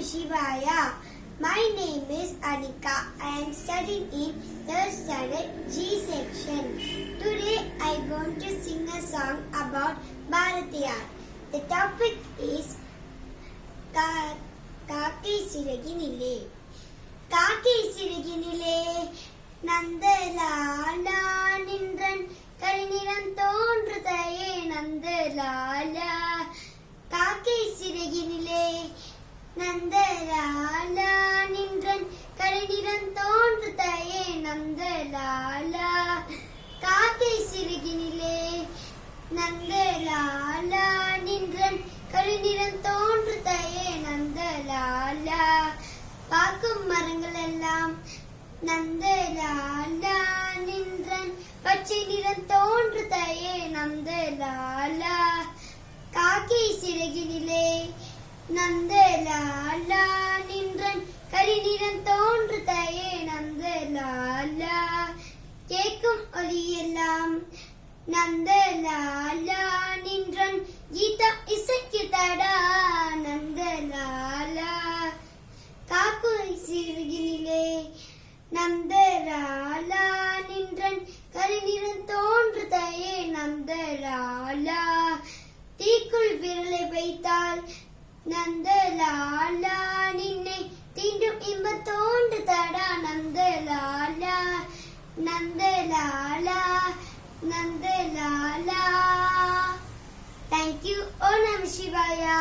Shivaya. My name is Anika. I am studying in 3rd standard G section. Today I am going to sing a song about Bharatiyar. The topic is காக்கை சிறகினிலே. காக்கை சிறகினிலே நந்தலாலா நின்றன் கரிநிறம் தோன்றுதையே நந்தலாலா. காக்கை சிறகினிலே நந்தலாலா நின்றன் கரிநிறம் தோன்றுதையே நந்தலாலா. காக்கை சிறகினிலே நந்தலாலா நின்றன் கரிநிறம் தோன்றுதையே நந்தலாலா. பார்க்கும் மரங்கள் எல்லாம் நந்தலாலா நின்றன் பச்சை நிறம் தோன்றுதையே நந்தலாலா. காக்கை சிறகினிலே நந்தலாலா நின்றன் கரிநிறம் தோன்றுதையே நந்தலாலா. கேட்கும் ஒலியெல்லாம் நந்தலாலா நின்றன் கீதம் இசைக்குதடா நந்தலாலா. காக்கை சிறகினிலே நந்தலாலா நின்றன் கரிநிறம் தோன்றுதையே நந்தலாலா. தீக்குள் விரலை வைத்தால் நந்தலாலா நின்னை தீண்டும் இன்பம் தோன்றுதடா Nandalala. Nandalala Nandalala. Thank you. Om Namah Shivaya.